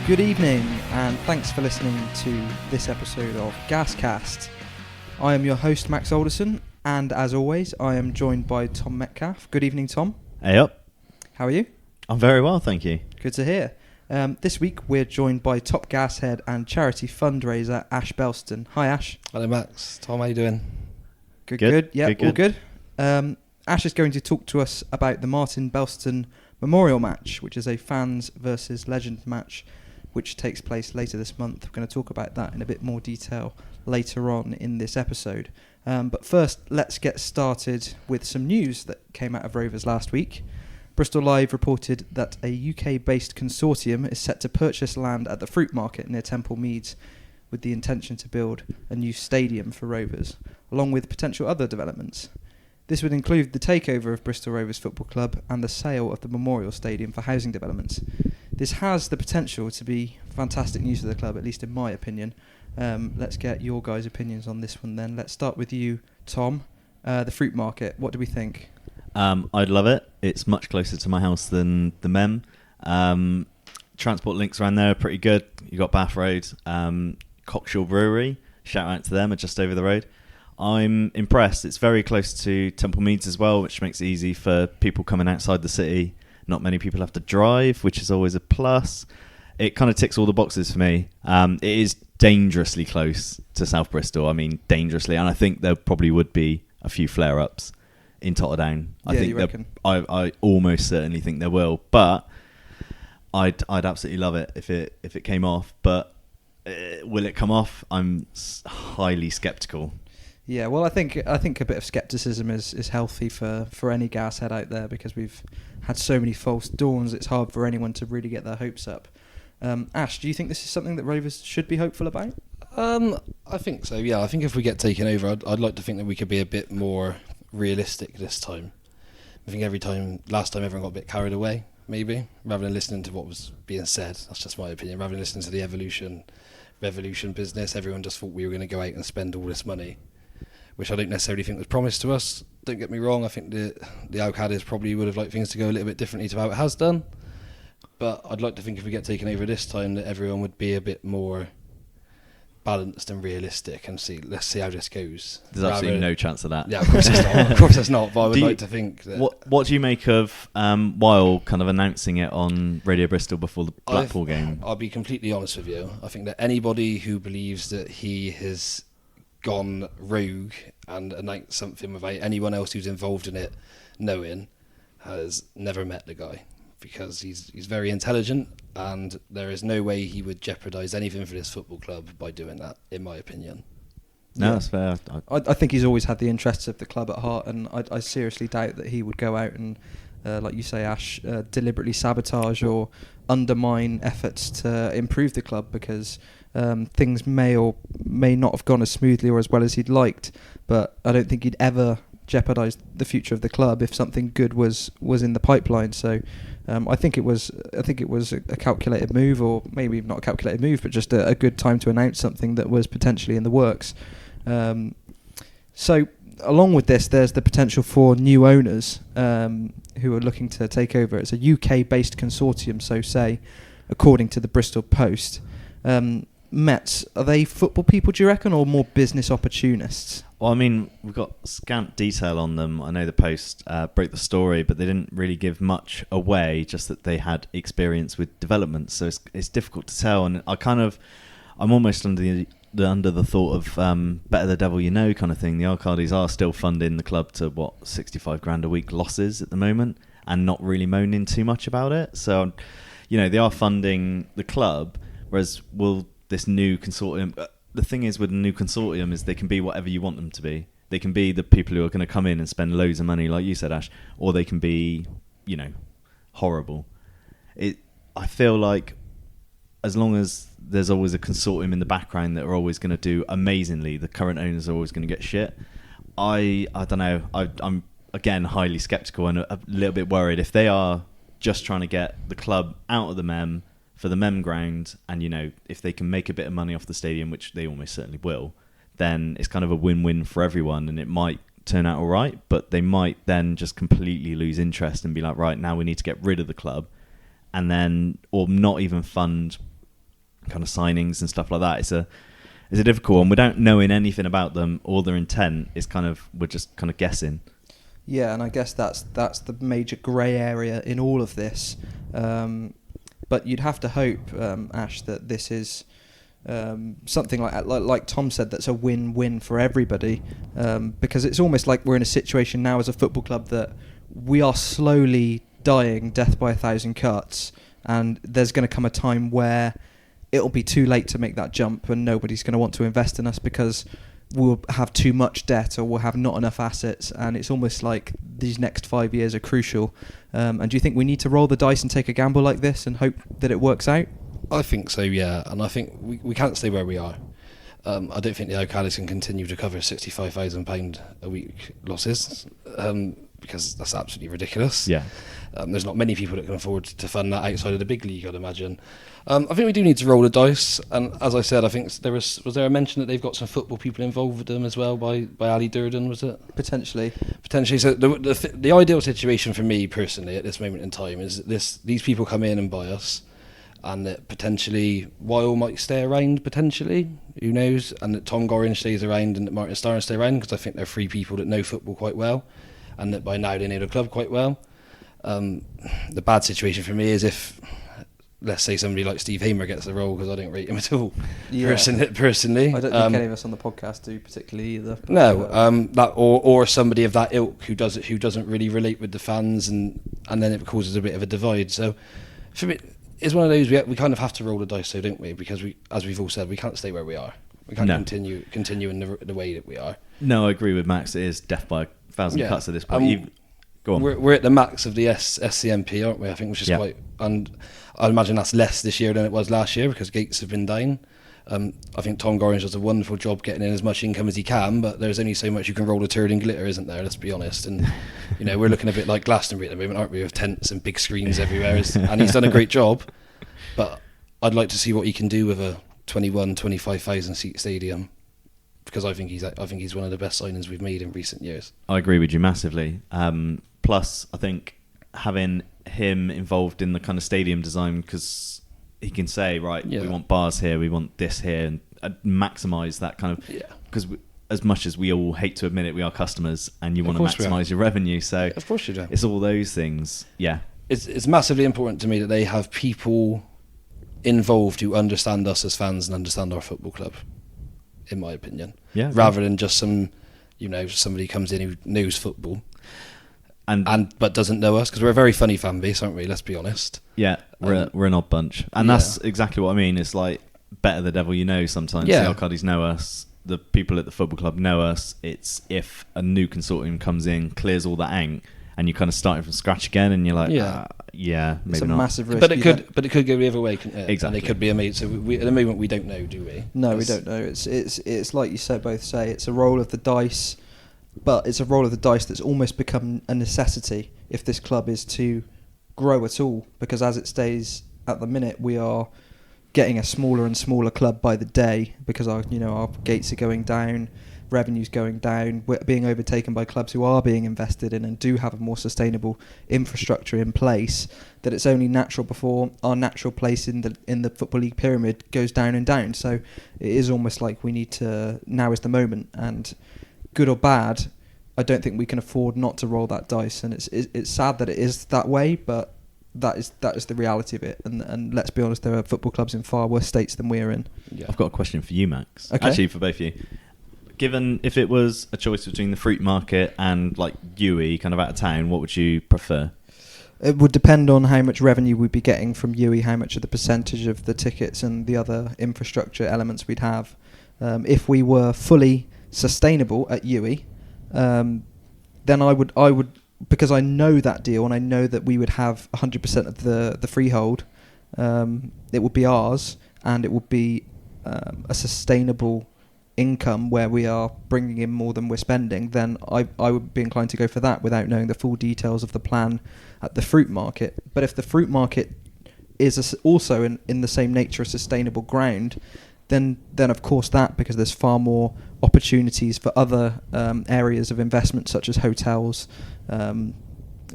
Good evening, and thanks for listening to this episode of GasCast. I am your host, Max Alderson, and as always, I am joined by Tom Metcalf. Good evening, Tom. Hey up. How are you? I'm very well, thank you. Good to hear. This week, we're joined by top Gashead and charity fundraiser, Ash Belsten. Hi, Ash. Hello, Max. Tom, how you doing? Good. Yeah, all good. Ash is going to talk to us about the Martin Belsten Memorial match, which is a fans versus legend match, which takes place later this month. We're going to talk about that in a bit more detail later on in this episode. But first, let's get started with some news that came out of Rovers last week. Bristol Live reported that a UK-based consortium is set to purchase land at the Fruit Market near Temple Meads with the intention to build a new stadium for Rovers, along with potential other developments. This would include the takeover of Bristol Rovers Football Club and the sale of the Memorial Stadium for housing developments. This has the potential to be fantastic news for the club, at least in my opinion. Let's get your guys' opinions on this one then. Let's start with you, Tom. The Fruit Market, what do we think? I'd love it. It's much closer to my house than the Mem. Transport links around there are pretty good. You got Bath Road, Cockshaw Brewery. Shout out to them, are just over the road. I'm impressed. It's very close to Temple Meads as well, which makes it easy for people coming outside the city. Not many people have to drive, which is always a plus. It kind of ticks all the boxes for me. It is dangerously close to South Bristol. I mean, dangerously. And I think there probably would be a few flare-ups in Totterdown. You reckon? I almost certainly think there will. But I'd absolutely love it if it came off. But will it come off? I'm highly sceptical. Yeah, well, I think a bit of scepticism is healthy for any Gashead out there, because we've had so many false dawns. It's hard for anyone to really get their hopes up. Ash, do you think this is something that Rovers should be hopeful about? I think so. Yeah, I think if we get taken over, I'd like to think that we could be a bit more realistic this time. I think last time everyone got a bit carried away, maybe, rather than listening to what was being said. That's just my opinion. Rather than listening to the revolution business, everyone just thought we were going to go out and spend all this money, which I don't necessarily think was promised to us. Don't get me wrong, I think the Alcades probably would have liked things to go a little bit differently to how it has done. But I'd like to think if we get taken over this time that everyone would be a bit more balanced and realistic, and let's see how this goes. There's absolutely no chance of that. Yeah, of course it's not. Of course it's not, but I would like to think that... What do you make of Weil kind of announcing it on Radio Bristol before the Blackpool game? I'll be completely honest with you. I think that anybody who believes that he has gone rogue and announced something without anyone else who's involved in it knowing has never met the guy, because he's very intelligent, and there is no way he would jeopardise anything for this football club by doing that, in my opinion. No, that's fair. I think he's always had the interests of the club at heart, and I seriously doubt that he would go out and, like you say, Ash, deliberately sabotage or undermine efforts to improve the club, because things may or may not have gone as smoothly or as well as he'd liked, but I don't think he'd ever jeopardise the future of the club if something good was in the pipeline. So I think it was a calculated move, or maybe not a calculated move, but just a good time to announce something that was potentially in the works. So along with this, there's the potential for new owners who are looking to take over. It's a UK-based consortium, so say, according to the Bristol Post. Mets, are they football people, do you reckon, or more business opportunists? Well, I mean, we've got scant detail on them. I know the Post broke the story, but they didn't really give much away, just that they had experience with development. So it's difficult to tell, and I'm almost under the thought of better the devil you know kind of thing. The Arcades are still funding the club to, 65 grand a week losses at the moment, and not really moaning too much about it. So, they are funding the club, whereas this new consortium... The thing is with a new consortium is they can be whatever you want them to be. They can be the people who are going to come in and spend loads of money, like you said, Ash, or they can be, horrible. I feel like as long as there's always a consortium in the background that are always going to do amazingly, the current owners are always going to get shit. I don't know. I'm, again, highly sceptical and a little bit worried if they are just trying to get the club out of the Mem for the Mem ground, and if they can make a bit of money off the stadium, which they almost certainly will, then it's kind of a win-win for everyone, and it might turn out all right, but they might then just completely lose interest and be like, right, now we need to get rid of the club, and then, or not even fund kind of signings and stuff like that. It's a difficult one. Without knowing anything about them or their intent, we're just kind of guessing. Yeah, and I guess that's the major grey area in all of this. But you'd have to hope, Ash, that this is something like Tom said, that's a win-win for everybody, because it's almost like we're in a situation now as a football club that we are slowly dying death by 1,000 cuts, and there's going to come a time where it'll be too late to make that jump, and nobody's going to want to invest in us because we'll have too much debt or we'll have not enough assets, and it's almost like these next 5 years are crucial. And do you think we need to roll the dice and take a gamble like this and hope that it works out? I think so, yeah, and I think we can't stay where we are. I don't think the O'Callaghan's can continue to cover £65,000 a week losses, because that's absolutely ridiculous. Yeah. There's not many people that can afford to fund that outside of the big league, I'd imagine. I think we do need to roll the dice, and as I said, I think was there a mention that they've got some football people involved with them as well by Ali Durden, was it? Potentially. So the ideal situation for me personally at this moment in time is these people come in and buy us, and that potentially Weil might stay around, potentially, who knows, and that Tom Gorringe stays around and that Martin Starr stay around, because I think they're three people that know football quite well, and that by now they know the club quite well. The bad situation for me is if, let's say, somebody like Steve Hamer gets the role, because I don't rate him at all, personally. I don't think any of us on the podcast do particularly either. No, that or somebody of that ilk who doesn't really relate with the fans, and then it causes a bit of a divide. So for me, it's one of those we kind of have to roll the dice, so don't we? Because we, as we've all said, we can't stay where we are. We can't continue in the way that we are. No, I agree with Max. It is death by 1,000 cuts at this point. Go on. We're at the max of the SCMP, aren't we? I think, which is quite, and I imagine that's less this year than it was last year because gates have been down. I think Tom Gorringe does a wonderful job getting in as much income as he can, but there's only so much you can roll a turd in glitter, isn't there? Let's be honest. And we're looking a bit like Glastonbury at the moment, aren't we? With tents and big screens everywhere, and he's done a great job. But I'd like to see what he can do with a 25,000 seat stadium, because I think he's one of the best signings we've made in recent years. I agree with you massively. Plus, I think having him involved in the kind of stadium design, because he can say, right, we want bars here, we want this here, and maximise that kind of... Because as much as we all hate to admit it, we are customers, and you want to maximise your revenue. So of course you do. It's all those things. Yeah. It's massively important to me that they have people involved who understand us as fans and understand our football club, in my opinion. Yeah. Rather than just somebody comes in who knows football but doesn't know us, because we're a very funny fan base, aren't we? Let's be honest. Yeah, we're an odd bunch, and that's exactly what I mean. It's like better the devil you know. Sometimes the Alcaldes know us, the people at the football club know us. It's if a new consortium comes in, clears all that ink, and you kind of starting from scratch again, and you're like, maybe it's a not. Massive risk. But it could go the other way. Exactly. And it could be amazing. So at the moment we don't know, do we? No, we don't know. It's like you both say. It's a roll of the dice. But it's a roll of the dice that's almost become a necessity if this club is to grow at all. Because as it stays at the minute, we are getting a smaller and smaller club by the day, because our gates are going down, revenue's going down, we're being overtaken by clubs who are being invested in and do have a more sustainable infrastructure in place. That it's only natural before our natural place in the Football League pyramid goes down and down. So it is almost like we need to. Now is the moment, and good or bad, I don't think we can afford not to roll that dice, and it's sad that it is that way, but that is the reality of it. And let's be honest, there are football clubs in far worse states than we're in. Yeah. I've got a question for you, Max. Okay. Actually, for both of you. Given if it was a choice between the fruit market and like UWE, kind of out of town, what would you prefer? It would depend on how much revenue we'd be getting from UWE, how much of the percentage of the tickets and the other infrastructure elements we'd have. If we were fully sustainable at UWE, then I would, because I know that deal and I know that we would have 100% of the freehold. It would be ours, and it would be a sustainable income where we are bringing in more than we're spending. Then I would be inclined to go for that without knowing the full details of the plan at the fruit market. But if the fruit market is also in the same nature of sustainable ground, then of course that, because there's far more opportunities for other areas of investment such as hotels,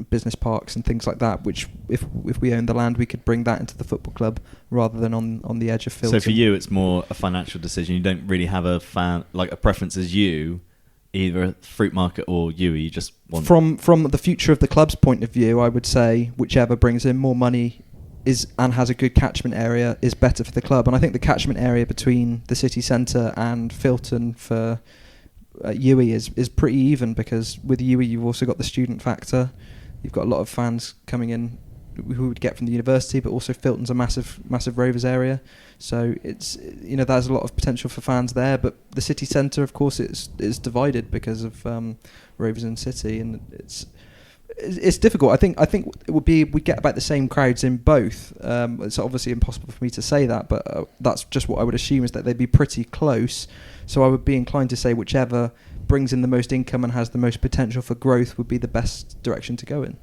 business parks and things like that, which if we owned the land, we could bring that into the football club rather than on the edge of Filton. So for you, it's more a financial decision. You don't really have a preference as you, either a fruit market or you just want... From the future of the club's point of view, I would say whichever brings in more money and has a good catchment area is better for the club. And I think the catchment area between the city centre and Filton for UWE is pretty even, because with UWE you've also got the student factor. You've got a lot of fans coming in who would get from the university, but also Filton's a massive Rovers area, so it's there's a lot of potential for fans there. But the city centre, of course, is divided because of Rovers and City, and it's difficult. I think it would be we get about the same crowds in both. It's obviously impossible for me to say that, but that's just what I would assume, is that they'd be pretty close. So I would be inclined to say whichever brings in the most income and has the most potential for growth would be the best direction to go in.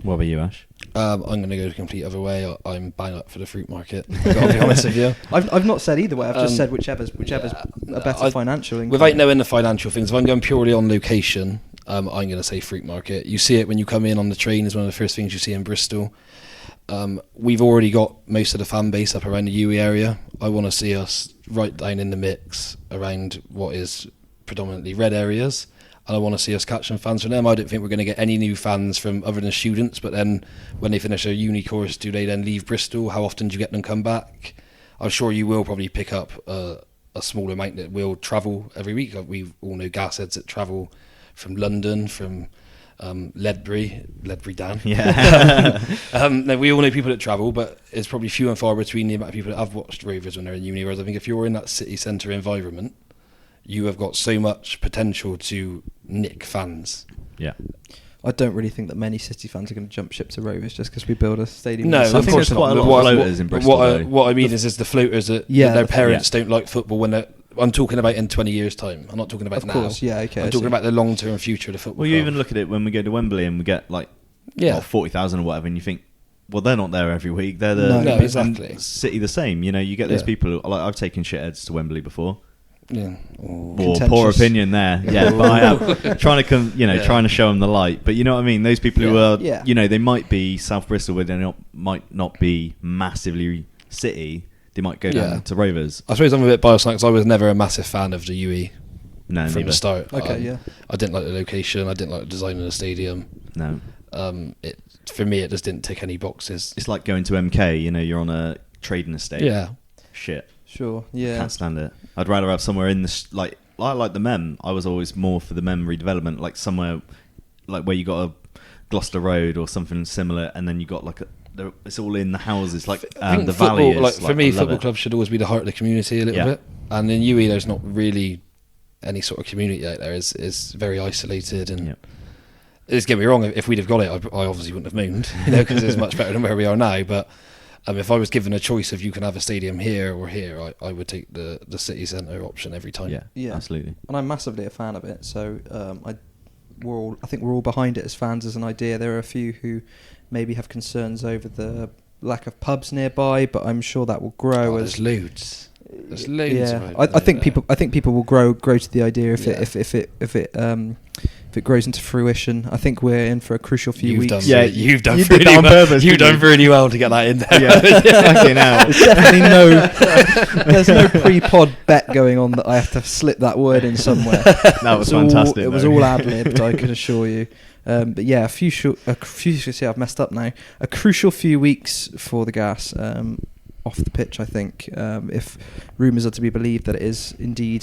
What about you, Ash? I'm going to go the complete other way. I'm bang up for the fruit market. I've got to be honest with you. I've not said either way. I've just said whichever's a better financial income. Without knowing the financial things, if I'm going purely on location, I'm going to say fruit market. You see it when you come in on the train. Is one of the first things you see in Bristol. We've already got most of the fan base up around the UWE area. I want to see us right down in the mix around what is predominantly red areas. And I want to see us catch some fans from them. I don't think we're going to get any new fans from other than students. But then when they finish a uni course, do they then leave Bristol? How often do you get them come back? I'm sure you will probably pick up a small amount that will travel every week. We all know Gasheads that travel from London, from Ledbury down. Yeah. No, we all know people that travel, but it's probably few and far between the amount of people that have watched Rovers when they're in uni. Whereas I think if you're in that city centre environment, you have got so much potential to nick fans. Yeah. I don't really think that many City fans are going to jump ship to Rovers just because we build a stadium. No, I think there's quite a lot of floaters in Bristol. What I mean is the floaters that their parents don't like football when they're... I'm talking about in 20 years' time. I'm not talking about now. Of course, yeah, okay. I'm talking about the long-term future of the football. Well, you even look at it when we go to Wembley and we get 40,000 or whatever, and you think, well, they're not there every week. They're the no, exactly. City the same. You get those people. I've taken shitheads to Wembley before. Yeah. Poor opinion there. Yeah, but I am trying to trying to show them the light. But you know what I mean. Those people who are, they might be South Bristol, but they might not be massively City. They might go down to Rovers. I suppose I'm a bit biased because I was never a massive fan of the UWE from the start. Okay, I didn't like the location. I didn't like the design of the stadium. No. For me, it just didn't tick any boxes. It's like going to MK. You're on a trading estate. Yeah. Shit. Sure. Yeah. Can't stand it. I'd rather have somewhere in the I like the Mem. I was always more for the Mem redevelopment, like somewhere like where you got a Gloucester Road or something similar, and then you got it's all in the houses, like the valley is. For me, football clubs should always be the heart of the community a little bit. And in UWE, there's not really any sort of community out there. It's very isolated, and just get me wrong. If we'd have got it, I obviously wouldn't have moaned, because it's much better than where we are now. But if I was given a choice of you can have a stadium here or here, I would take the city centre option every time. Yeah, absolutely. And I'm massively a fan of it. So I think we're all behind it as fans as an idea. There are a few who maybe have concerns over the lack of pubs nearby, but I'm sure that will grow. There's loads. There's loads. Yeah, I think people will grow to the idea if it grows into fruition. I think we're in for a crucial few weeks. You've done really well to get that in there. Yeah, There's definitely there's no pre-pod bet going on that I have to slip that word in somewhere. That was fantastic. It was all ad-libbed, I can assure you. But yeah, I've messed up now. A crucial few weeks for the Gas off the pitch, I think, if rumours are to be believed that it is indeed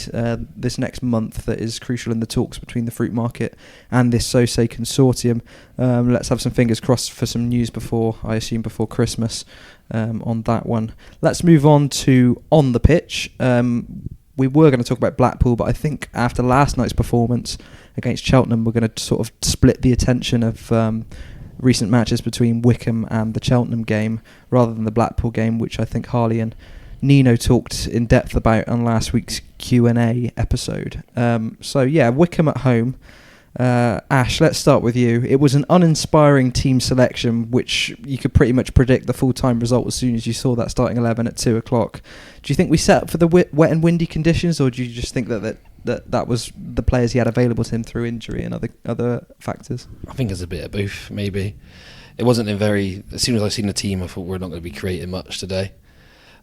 this next month that is crucial in the talks between the fruit market and this SOSE consortium. Let's have some fingers crossed for some news before Christmas on that one. Let's move on to on the pitch. We were going to talk about Blackpool, but I think after last night's performance against Cheltenham, we're going to sort of split the attention of recent matches between Wycombe and the Cheltenham game rather than the Blackpool game, which I think Harley and Nino talked in depth about on last week's Q&A episode. Wycombe at home. Ash, let's start with you. It was an uninspiring team selection, which you could pretty much predict the full-time result as soon as you saw that starting 11 at 2 o'clock. Do you think we set up for the wet and windy conditions, or do you just think that that was the players he had available to him through injury and other factors? I think it's a bit of both, maybe. It wasn't as soon as I seen the team, I thought we're not going to be creating much today.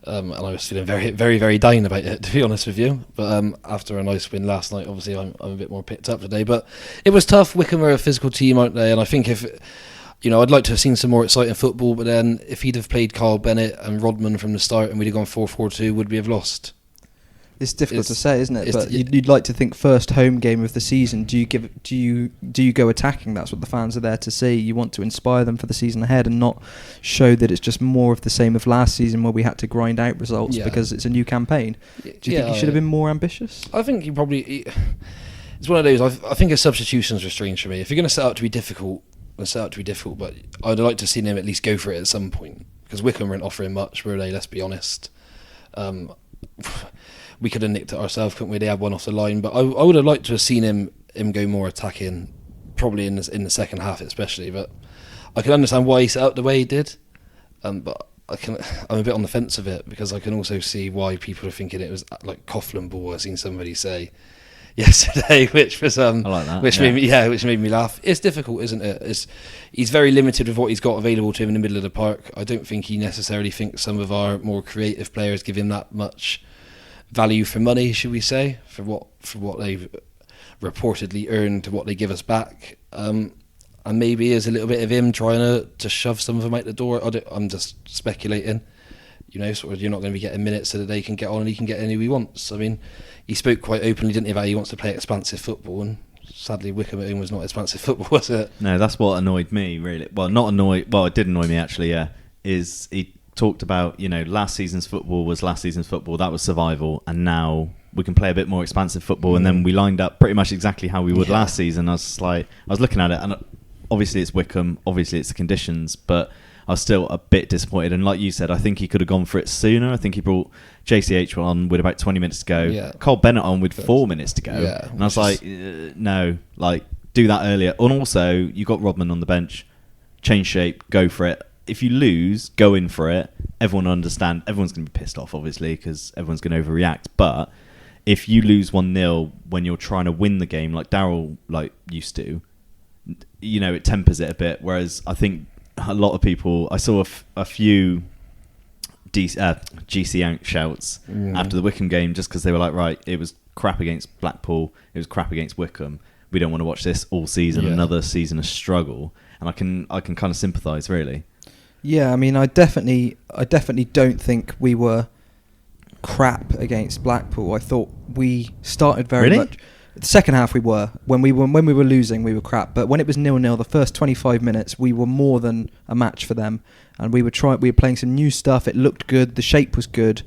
And I was feeling very, very, very down about it, to be honest with you. But after a nice win last night, obviously I'm a bit more picked up today. But it was tough. Wycombe are a physical team, aren't they? And I think I'd like to have seen some more exciting football, but then if he'd have played Carl Bennett and Rodman from the start and we'd have gone 4-4-2, would we have lost? It's difficult to say, isn't it? But you'd like to think first home game of the season. Do you go attacking? That's what the fans are there to see. You want to inspire them for the season ahead and not show that it's just more of the same of last season where we had to grind out results because it's a new campaign. Do you think you should have been more ambitious? I think you probably. It's one of those. I think his substitutions were strange for me. If you're going to set out to be difficult, but I'd like to see him at least go for it at some point because Wycombe weren't offering much, were they? Let's be honest. We could have nicked it ourselves, couldn't we? They had one off the line, but I would have liked to have seen him go more attacking, probably in the second half especially. But I can understand why he set out the way he did, but I'm a bit on the fence of it because I can also see why people are thinking it was like Coughlin ball. I've seen somebody say yesterday, which was I like that. which made me laugh. It's difficult, isn't it? He's very limited with what he's got available to him in the middle of the park. I don't think he necessarily thinks some of our more creative players give him that much value for money, should we say, for what they've reportedly earned to what they give us back. And maybe there's a little bit of him trying to shove some of them out the door. I'm just speculating. Sort of, you're not going to be getting minutes so that they can get on and he can get any he wants. I mean, he spoke quite openly, didn't he, about he wants to play expansive football, and sadly Wycombe at home was not expansive football, was it? No, that's what annoyed me, really. Well, not annoyed. Well, it did annoy me, actually, yeah. Is he talked about, last season's football was last season's football, that was survival, and now we can play a bit more expansive football, and then we lined up pretty much exactly how we would last season. I was looking at it, and obviously it's Wycombe, obviously it's the conditions, but I was still a bit disappointed. And like you said, I think he could have gone for it sooner. I think he brought JCH on with about 20 minutes to go, Carl Bennett on with 4 minutes to go, and I was like, no, do that earlier. And also, you got Rodman on the bench, change shape, go for it. If you lose, go in for it. Everyone will understand. Everyone's going to be pissed off, obviously, because everyone's going to overreact. But if you lose 1-0 when you're trying to win the game, like Darryl used to, it tempers it a bit. Whereas I think a lot of people, I saw a few GC out shouts after the Wycombe game just because they were like, right, it was crap against Blackpool, it was crap against Wycombe. We don't want to watch this all season, another season of struggle. And I can kind of sympathise, really. Yeah, I mean, I definitely don't think we were crap against Blackpool. I thought we started very much. The second half we were. When we were losing, we were crap. But when it was 0-0, the first 25 minutes, we were more than a match for them. And we were playing some new stuff. It looked good. The shape was good.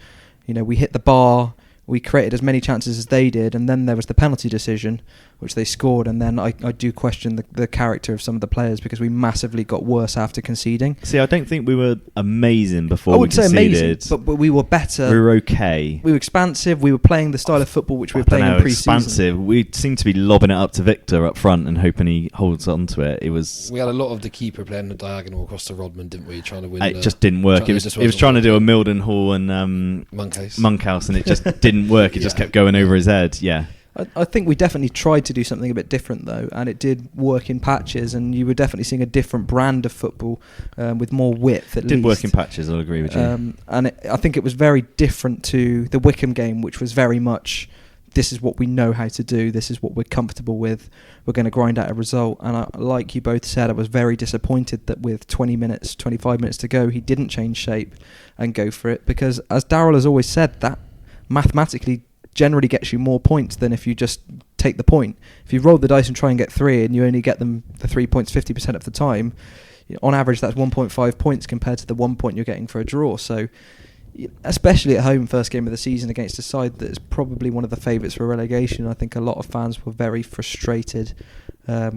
We hit the bar. We created as many chances as they did, and then there was the penalty decision, which they scored, and then I do question the character of some of the players because we massively got worse after conceding. See, I don't think we were amazing before we conceded. I would say amazing, but we were better. We were okay. We were expansive. We were playing the style of football which we were playing in pre-season. Expansive. We seemed to be lobbing it up to Victor up front and hoping he holds on to it. We had a lot of the keeper playing the diagonal across to Rodman, didn't we? Trying to win. It just didn't work. It was trying to do a Mildenhall and Monkhouse, and it just didn't work. It just kept going over his head. Yeah. I think we definitely tried to do something a bit different, though, and it did work in patches, and you were definitely seeing a different brand of football with more width, at least. It did work in patches, I'll agree with you. And I think it was very different to the Wycombe game, which was very much, this is what we know how to do, this is what we're comfortable with, we're going to grind out a result. And like you both said, I was very disappointed that with 20 minutes, 25 minutes to go, he didn't change shape and go for it, because as Darryl has always said, that mathematically generally gets you more points than if you just take the point. If you roll the dice and try and get 3 and you only get them the 3 points 50% of the time, on average that's 1.5 points compared to the 1 point you're getting for a draw. So especially at home, first game of the season against a side that is probably one of the favourites for relegation, I think a lot of fans were very frustrated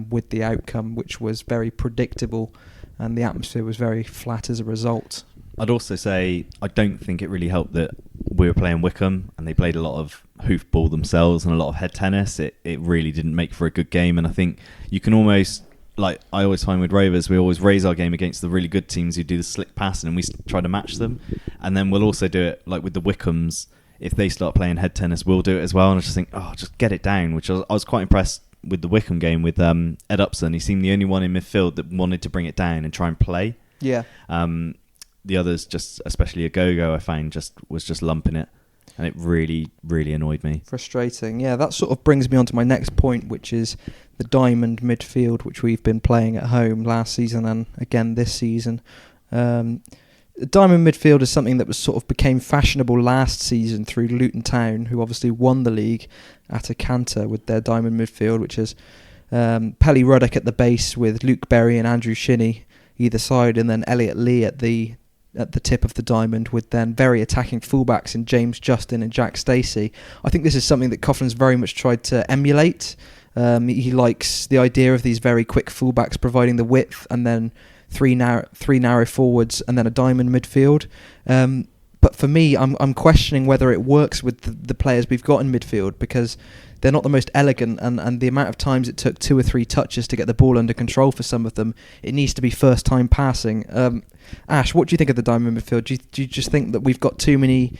with the outcome, which was very predictable, and the atmosphere was very flat as a result. I'd also say I don't think it really helped that we were playing Wycombe and they played a lot of hoofball themselves and a lot of head tennis. It really didn't make for a good game, and I think you can almost, like I always find with Rovers, we always raise our game against the really good teams who do the slick passing and we try to match them, and then we'll also do it like with the Wycombes if they start playing head tennis, we'll do it as well. And I just think, just get it down. Which I was quite impressed with the Wickham game with Ed Upson. He seemed the only one in midfield that wanted to bring it down and try and play. Yeah. The others, just especially Agogo, I found was just lumping it, and it really, really annoyed me. Frustrating. Yeah, that sort of brings me on to my next point, which is the diamond midfield, which we've been playing at home last season and again this season. The diamond midfield is something that was sort of became fashionable last season through Luton Town, who obviously won the league at a canter with their diamond midfield, which is Pelly Ruddock at the base with Luke Berry and Andrew Shinney either side, and then Elliot Lee at the tip of the diamond, with then very attacking fullbacks in James Justin and Jack Stacey. I think this is something that Coughlin's very much tried to emulate. He likes the idea of these very quick fullbacks providing the width, and then three narrow forwards, and then a diamond midfield. But for me, I'm questioning whether it works with the players we've got in midfield, because they're not the most elegant, and the amount of times it took 2 or 3 touches to get the ball under control for some of them, it needs to be first time passing. Ash, what do you think of the diamond midfield? Do you just think that we've got too many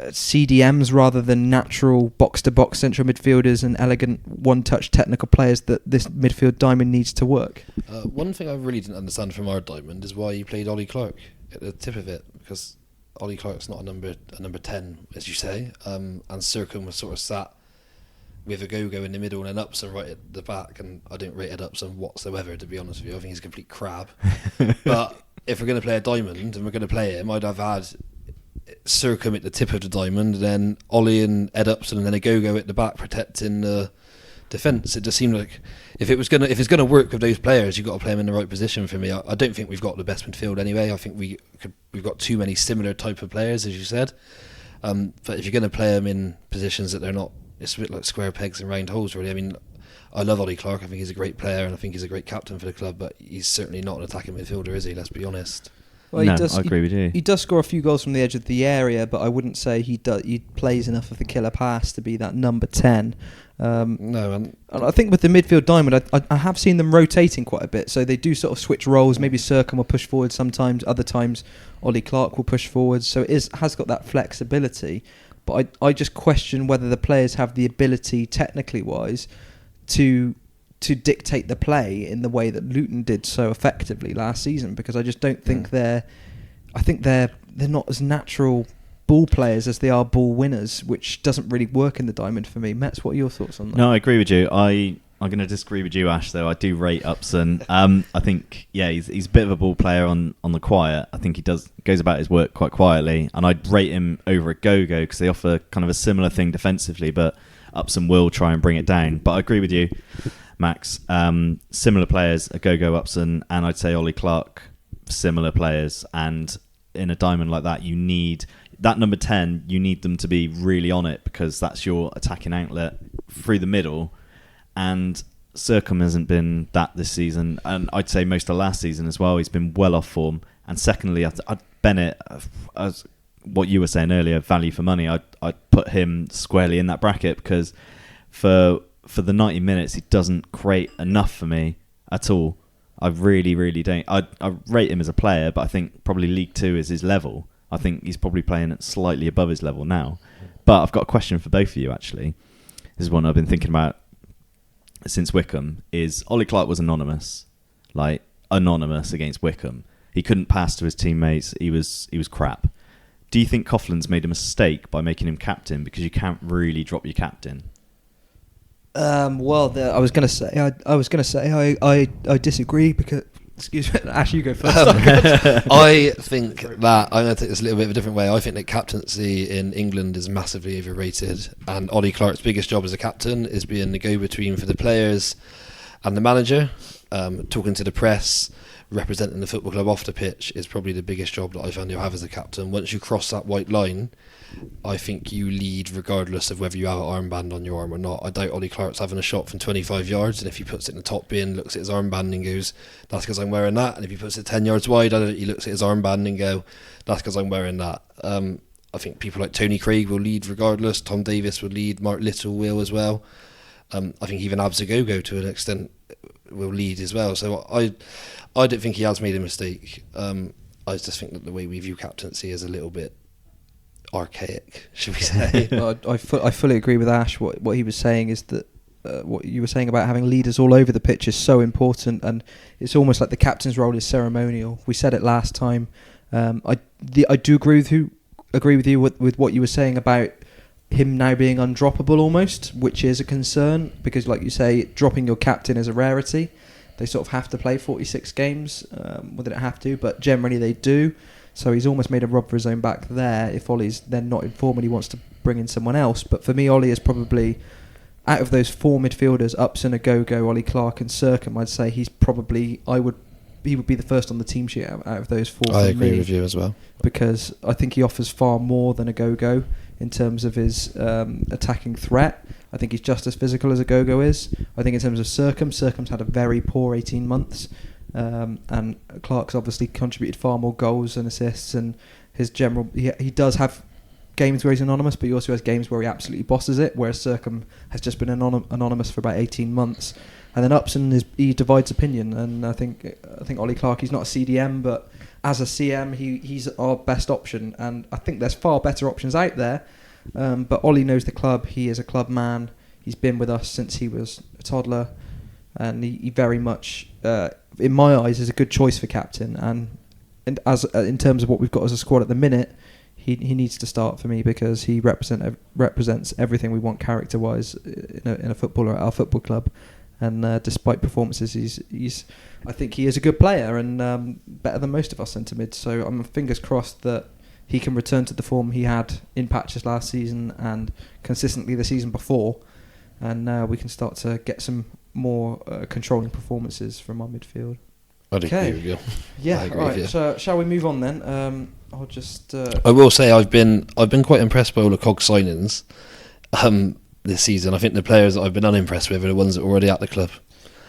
CDMs rather than natural box-to-box central midfielders and elegant one-touch technical players that this midfield diamond needs to work? One thing I really didn't understand from our diamond is why you played Ollie Clark at the tip of it, because Ollie Clark's not a number 10, as you say, and Sircombe was sort of sat with Agogo in the middle and an Upson right at the back, and I don't rate Ed Upson whatsoever, to be honest with you. I think he's a complete crab. But if we're going to play a diamond and we're going to play him, I'd have had Sircombe at the tip of the diamond, and then Ollie and Ed Upson, and then Agogo at the back protecting the defence. It just seemed like if it's going to work with those players, you've got to play them in the right position. For me, I don't think we've got the best midfield anyway. I think we've got too many similar type of players, as you said. But if you're going to play them in positions that they're not, it's a bit like square pegs and round holes, really. I mean, I love Ollie Clark. I think he's a great player, and I think he's a great captain for the club. But he's certainly not an attacking midfielder, is he? Let's be honest. Well, no, I agree with you. He does score a few goals from the edge of the area, but I wouldn't say he plays enough of the killer pass to be that number 10. No, and I think with the midfield diamond, I have seen them rotating quite a bit, so they do sort of switch roles. Maybe Sircombe will push forward sometimes, other times Ollie Clark will push forward, so it has got that flexibility. But I just question whether the players have the ability, technically wise, to dictate the play in the way that Luton did so effectively last season, because I just don't think they're not as natural ball players as they are ball winners, which doesn't really work in the diamond for me. Metz, what are your thoughts on that? No, I agree with you. I'm going to disagree with you, Ash, though. I do rate Upson. I think, he's a bit of a ball player on the quiet. I think he goes about his work quite quietly, and I'd rate him over Agogo because they offer kind of a similar thing defensively, but Upson will try and bring it down. But I agree with you, Max. Similar players, Agogo, Upson, and I'd say Ollie Clark, similar players. And in a diamond like that, you need that number 10. You need them to be really on it, because that's your attacking outlet through the middle. And Sircombe hasn't been that this season, and I'd say most of last season as well. He's been well off form. And secondly, Bennett, as what you were saying earlier, value for money, I'd put him squarely in that bracket, because for the 90 minutes, he doesn't create enough for me at all. I really, really don't. I rate him as a player, but I think probably League 2 is his level. I think he's probably playing at slightly above his level now. But I've got a question for both of you, actually. This is one I've been thinking about since Wickham. Is Ollie Clark was anonymous against Wickham. He couldn't pass to his teammates. He was crap. Do you think Coughlin's made a mistake by making him captain, because you can't really drop your captain? I was going to say I disagree, because excuse me, Ash, you go first. I think that I'm going to take this a little bit of a different way. I think that captaincy in England is massively overrated, and Ollie Clark's biggest job as a captain is being the go-between for the players and the manager, talking to the press, representing the football club off the pitch is probably the biggest job that I found you'll have as a captain. Once you cross that white line, I think you lead regardless of whether you have an armband on your arm or not. I doubt Ollie Clark's having a shot from 25 yards, and if he puts it in the top bin, looks at his armband and goes, that's because I'm wearing that. And if he puts it 10 yards wide, he looks at his armband and go, that's because I'm wearing that. I think people like Tony Craig will lead regardless. Tom Davis will lead. Mark Little will as well. I think even Abs Agogo to an extent will lead as well. So I don't think he has made a mistake. I just think that the way we view captaincy is a little bit archaic, should we say? I fully agree with Ash. What he was saying is that what you were saying about having leaders all over the pitch is so important, and it's almost like the captain's role is ceremonial. We said it last time. I do agree with you with what you were saying about him now being undroppable almost, which is a concern because, like you say, dropping your captain is a rarity. They sort of have to play 46 games. Well, they don't have to, but generally they do. So he's almost made a rub for his own back there. If Ollie's then not in form and he wants to bring in someone else, but for me, Ollie is probably, out of those four midfielders, Upson, Agogo, Ollie Clark, and Sercombe, I'd say he would be the first on the team sheet out of those four. I agree with you as well, because I think he offers far more than Agogo in terms of his attacking threat. I think he's just as physical as Agogo is. I think in terms of Sercombe's had a very poor 18 months, and Clark's obviously contributed far more goals and assists, and his general he does have games where he's anonymous, but he also has games where he absolutely bosses it, whereas Sercombe has just been anonymous for about 18 months. And then Upson he divides opinion, and I think Ollie Clark, he's not a CDM, but as a CM he's our best option, and I think there's far better options out there. But Ollie knows the club. He is a club man. He's been with us since he was a toddler, and he very much, in my eyes, is a good choice for captain. And as in terms of what we've got as a squad at the minute, he needs to start for me because he represents everything we want character-wise in a footballer at our football club. And despite performances, I think he is a good player and better than most of our centre mids. So I'm fingers crossed that he can return to the form he had in patches last season and consistently the season before, and we can start to get some more controlling performances from our midfield. I'd agree with you. Yeah, right. So shall we move on then? I'll just. I will say I've been quite impressed by all the COG signings this season. I think the players that I've been unimpressed with are the ones that are already at the club.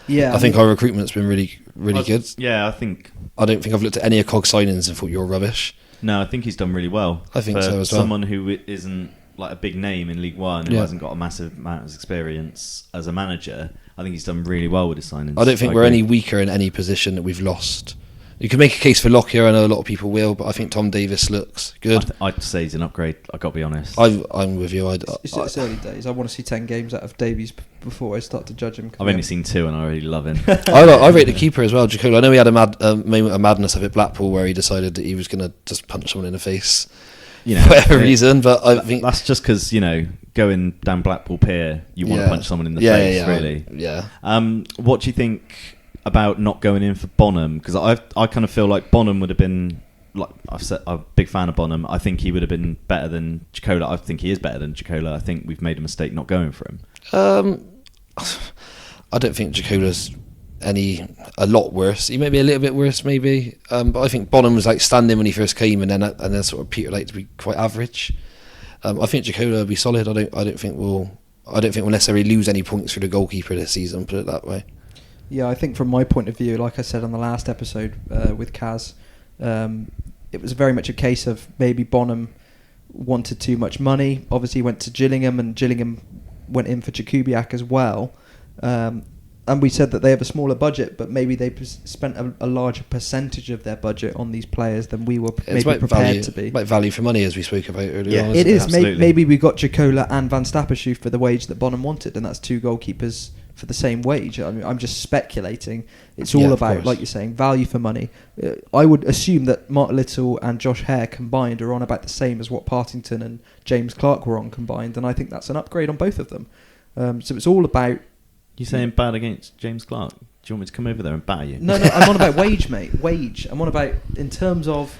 Yeah, I think our recruitment's been really good. Yeah, I don't think I've looked at any of COG signings and thought you're rubbish. No, I think he's done really well. I think so as well. Someone who isn't like a big name in League One, who hasn't got a massive amount of experience as a manager, I think he's done really well with his signings. I don't think we're any weaker in any position that we've lost. You can make a case for Lockyer, I know a lot of people will, but I think Tom Davis looks good. I'd say he's an upgrade, I've got to be honest. I'm with you. It's early days. I want to see 10 games out of Davies before I start to judge him. I've only seen 2 and I already love him. I rate the keeper as well, Jacola. I know he had a moment of madness up at Blackpool where he decided that he was going to just punch someone in the face for whatever reason, but I think... That's just because, going down Blackpool Pier, you want to punch someone in the face, really. Yeah. What do you think about not going in for Bonham? Because I kind of feel like Bonham would have been, like I've said, I'm a big fan of Bonham. I think he would have been better than Jacola. I think he is better than Jacola. I think we've made a mistake not going for him. I don't think Jacola's a lot worse. He may be a little bit worse, maybe. But I think Bonham was like standing when he first came, and then sort of petered out to be quite average. I think Jacola will be solid. I don't think we'll necessarily lose any points for the goalkeeper this season. Put it that way. Yeah, I think from my point of view, like I said on the last episode with Kaz, it was very much a case of maybe Bonham wanted too much money. Obviously, he went to Gillingham, and Gillingham went in for Jakubiak as well. And we said that they have a smaller budget, but maybe they spent a larger percentage of their budget on these players than we were prepared to be. Like value for money, as we spoke about earlier on. It is. Maybe we got Jacola and Van Stappershoef for the wage that Bonham wanted, and that's 2 goalkeepers for the same wage. I mean, I'm just speculating. It's all about, like you're saying, value for money. I would assume that Mark Little and Josh Hare combined are on about the same as what Partington and James Clark were on combined, and I think that's an upgrade on both of them. So it's all about... You saying bad against James Clark? Do you want me to come over there and batter you? No, I'm on about wage, mate. Wage. I'm on about in terms of...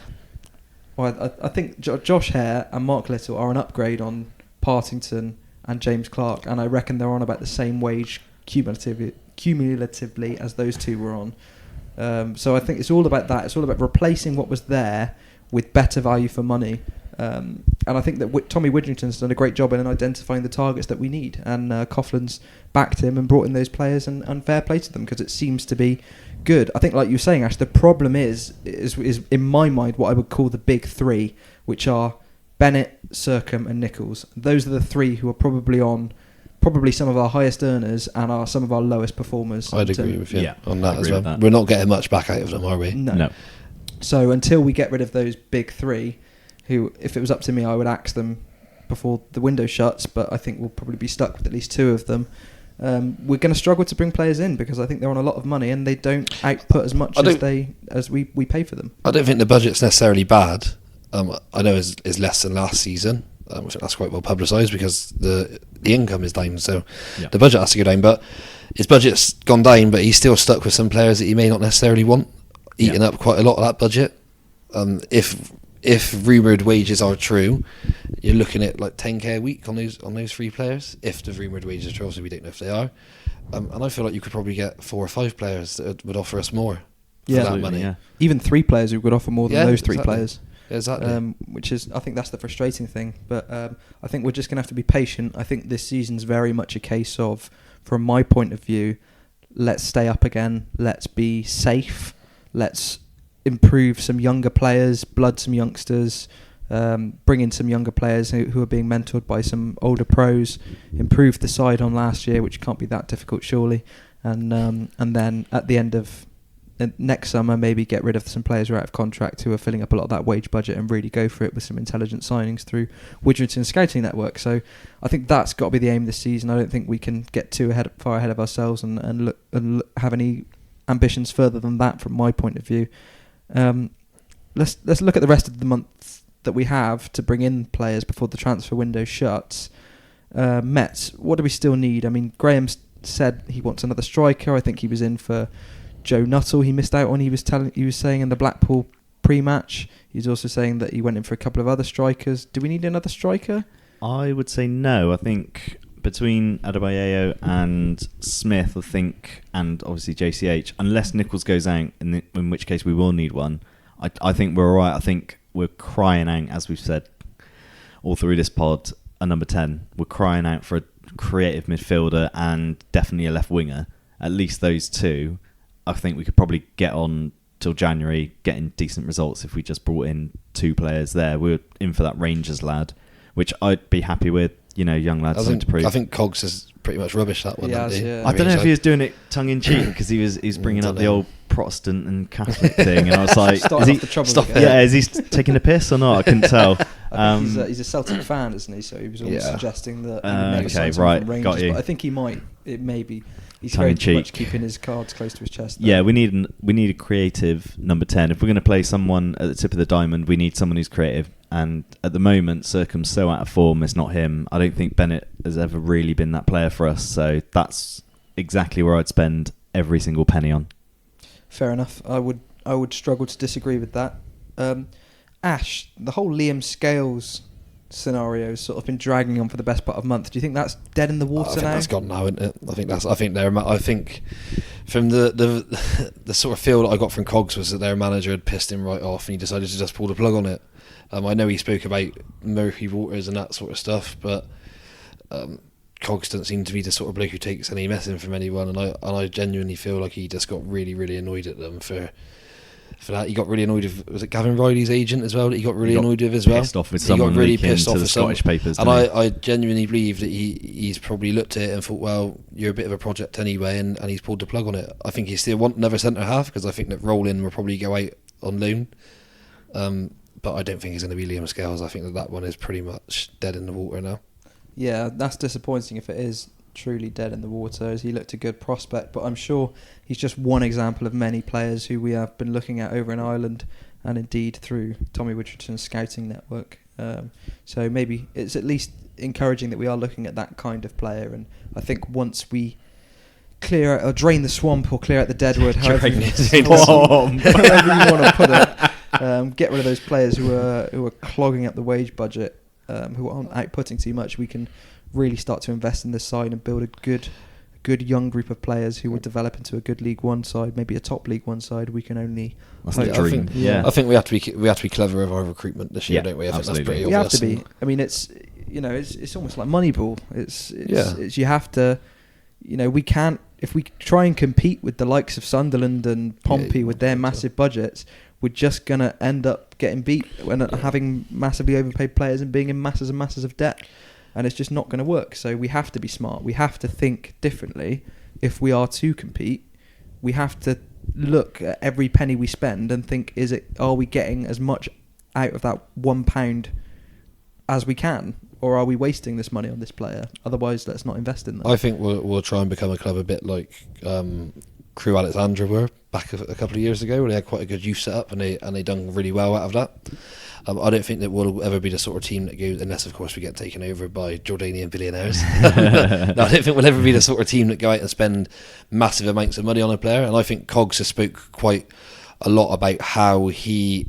Well, I think Josh Hare and Mark Little are an upgrade on Partington and James Clark, and I reckon they're on about the same wage cumulatively as those two were on. So I think it's all about that. It's all about replacing what was there with better value for money. And I think that Tommy Widrington's done a great job in identifying the targets that we need, and Coughlin's backed him and brought in those players, and fair play to them because it seems to be good. I think, like you were saying, Ash, the problem is in my mind what I would call the big 3, which are Bennett, Sercombe and Nichols. Those are the 3 who are probably some of our highest earners and are some of our lowest performers. I'd agree with you on that as well. We're not getting much back out of them, are we? No. So until we get rid of those big 3, who, if it was up to me, I would axe them before the window shuts, but I think we'll probably be stuck with at least 2 of them. We're going to struggle to bring players in because I think they're on a lot of money and they don't output as much as we pay for them. I don't think the budget's necessarily bad. I know it's less than last season. I think that's quite well publicised because the income is down, so the budget has to go down. But his budget's gone down, but he's still stuck with some players that he may not necessarily want, eating up quite a lot of that budget. If rumoured wages are true, you're looking at like 10k a week on those 3 players. If the rumoured wages are true, obviously we don't know if they are. And I feel like you could probably get 4 or 5 players that would offer us more for that money. Yeah. Even 3 players who could offer more than those 3 players. Exactly. Which is, I think that's the frustrating thing. But I think we're just going to have to be patient. I think this season's very much a case of, from my point of view, let's stay up again. Let's be safe. Let's improve some younger players, blood some youngsters, bring in some younger players who are being mentored by some older pros, improve the side on last year, which can't be that difficult surely, and then at the end of next summer maybe get rid of some players who are out of contract who are filling up a lot of that wage budget and really go for it with some intelligent signings through Widgerton Scouting Network. So I think that's got to be the aim this season. I don't think we can get far ahead of ourselves and have any ambitions further than that from my point of view. Let's look at the rest of the month that we have to bring in players before the transfer window shuts. Mets, what do we still need? I mean, Graham said he wants another striker. I think he was in for Joe Nuttall. He missed out on. He was saying in the Blackpool pre-match. He's also saying that he went in for a couple of other strikers. Do we need another striker? I would say no. I think between Adebayo and Smith, and obviously JCH, unless Nichols goes out, in which case we will need one, I think we're all right. I think we're crying out, as we've said all through this pod, a number 10. We're crying out for a creative midfielder and definitely a left winger. At least those 2. I think we could probably get on till January, getting decent results if we just brought in 2 players there. We're in for that Rangers lad, which I'd be happy with. Young lads to prove. I think Cogs is pretty much rubbish that one. Yeah. I don't know if he was doing it tongue in cheek because he was bringing up the old Protestant and Catholic thing, and I was like, is he taking a piss or not? I couldn't tell. I think he's a Celtic fan, isn't he? So he was always suggesting that he would never sign from Rangers. Got you. But I think he might. It may be. He's tongue very in cheek. much keeping his cards close to his chest. Yeah, we need a creative number 10. If we're going to play someone at the tip of the diamond, we need someone who's creative. And at the moment, Circum's so out of form, it's not him. I don't think Bennett has ever really been that player for us. So that's exactly where I'd spend every single penny on. Fair enough. I would struggle to disagree with that. Ash, the whole Liam Scales scenario has sort of been dragging on for the best part of a month. Do you think that's dead in the water now? I think that's gone now, isn't it? I think from the sort of feel that I got from Cogs was that their manager had pissed him right off and he decided to just pull the plug on it. I know he spoke about Murphy Waters and that sort of stuff, but Cogs doesn't seem to be the sort of bloke who takes any messing from anyone, and I genuinely feel like he just got really, really annoyed at them for that. He got really annoyed with, was it Gavin Riley's agent as well that he got really annoyed with as well? Pissed off with someone really pissed off with the Scottish papers. And I genuinely believe that he's probably looked at it and thought, well, you're a bit of a project anyway, and he's pulled the plug on it. I think he still want another centre half because I think that Rowling will probably go out on loan. But I don't think he's going to be Liam Scales. I think that one is pretty much dead in the water now. Yeah, that's disappointing if it is truly dead in the water, as he looked a good prospect, but I'm sure he's just one example of many players who we have been looking at over in Ireland and indeed through Tommy Widgerton's scouting network. So maybe it's at least encouraging that we are looking at that kind of player, and I think once we clear out, or drain the swamp or clear out the deadwood, however you want to put it, get rid of those players who are clogging up the wage budget, who aren't outputting too much, we can really start to invest in this side and build a good young group of players who will develop into a good League One side, maybe a top League One side. We can only hope. I think we have to be clever with our recruitment this year, don't we? I think that's pretty obvious. We have to be. I mean, it's almost like Moneyball. It's you have to, we can't, if we try and compete with the likes of Sunderland and Pompey with their massive budgets, we're just going to end up getting beat and having massively overpaid players and being in masses and masses of debt. And it's just not going to work. So we have to be smart. We have to think differently if we are to compete. We have to look at every penny we spend and think, are we getting as much out of that £1 as we can? Or are we wasting this money on this player? Otherwise, let's not invest in them. I think we'll try and become a club a bit like Crewe Alexandra were back a couple of years ago, where they had quite a good youth setup and they done really well out of that. I don't think that we'll ever be the sort of team that goes, unless of course we get taken over by Jordanian billionaires. No, I don't think we'll ever be the sort of team that go out and spend massive amounts of money on a player. And I think Cogs has spoke quite a lot about how he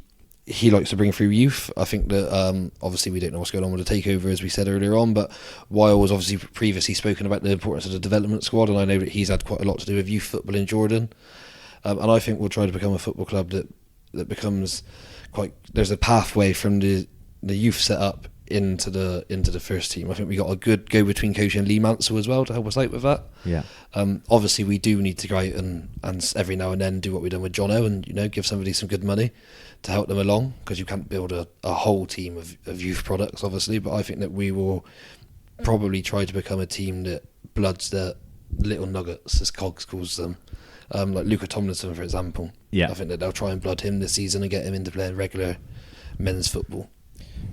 likes to bring through youth. I think that obviously we don't know what's going on with the takeover, as we said earlier on, but Weil was obviously previously spoken about the importance of the development squad, and I know that he's had quite a lot to do with youth football in Jordan. And I think we'll try to become a football club that becomes quite, there's a pathway from the youth setup into the first team. I think we got a good go between coach and Lee Mansell as well to help us out with that. Yeah. Obviously we do need to go out and every now and then do what we've done with Jono and give somebody some good money to help them along, because you can't build a whole team of youth products obviously, but I think that we will probably try to become a team that bloods the little nuggets, as Cogs calls them, like Luca Tomlinson for example. Yeah. I think that they'll try and blood him this season and get him into playing regular men's football.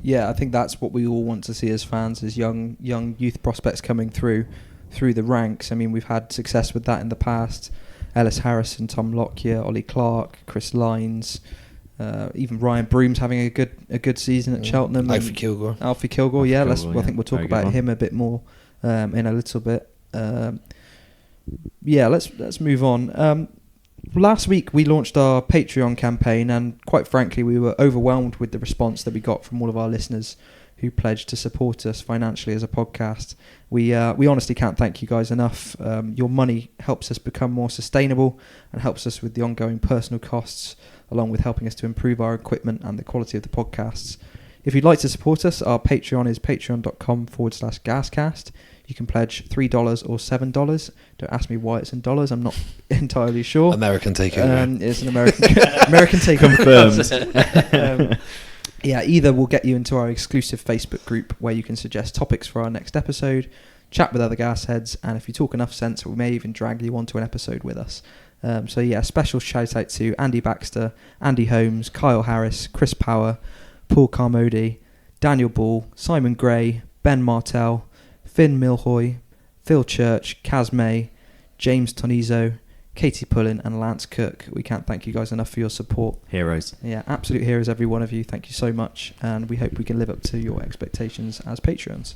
Yeah, I think that's what we all want to see as fans, is young youth prospects coming through the ranks. I mean, we've had success with that in the past. Ellis Harrison, Tom Lockyer, Ollie Clark, Chris Lines, even Ryan Broom's having a good season at Cheltenham. Alfie Kilgour. I think we'll talk about him a bit more in a little bit. Let's move on. Last week we launched our Patreon campaign, and quite frankly we were overwhelmed with the response that we got from all of our listeners who pledged to support us financially as a podcast. We honestly can't thank you guys enough. Your money helps us become more sustainable and helps us with the ongoing personal costs, along with helping us to improve our equipment and the quality of the podcasts. If you'd like to support us, our Patreon is patreon.com/GasCast. You can pledge $3 or $7. Don't ask me why it's in dollars. I'm not entirely sure. American takeover. It's an American takeover. Confirmed. Either will get you into our exclusive Facebook group where you can suggest topics for our next episode, chat with other Gasheads, and if you talk enough sense, we may even drag you onto an episode with us. Special shout out to Andy Baxter, Andy Holmes, Kyle Harris, Chris Power, Paul Carmody, Daniel Ball, Simon Gray, Ben Martell, Finn Milhoy, Phil Church, Kaz May, James Tonizo, Katie Pullen and Lance Cook. We can't thank you guys enough for your support. Heroes. Yeah, absolute heroes, every one of you. Thank you so much, and we hope we can live up to your expectations as Patreons.